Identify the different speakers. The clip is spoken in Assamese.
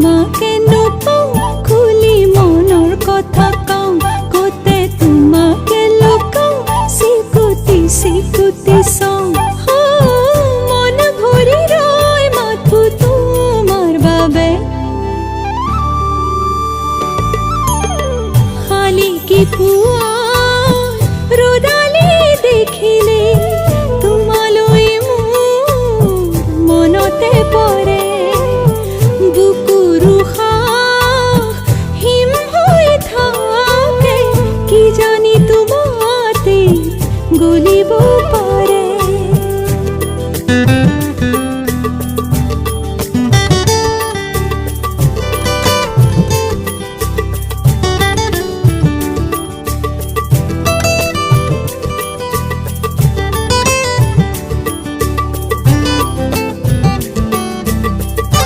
Speaker 1: তোমাকে নুপাও খুলি মনৰ কথা কওঁ কতে তোমাকে লুকাও চিকুটি চিকুটি চাওঁ মন ভৰি ৰয় মাথো তোমাৰ বাবে শালিকি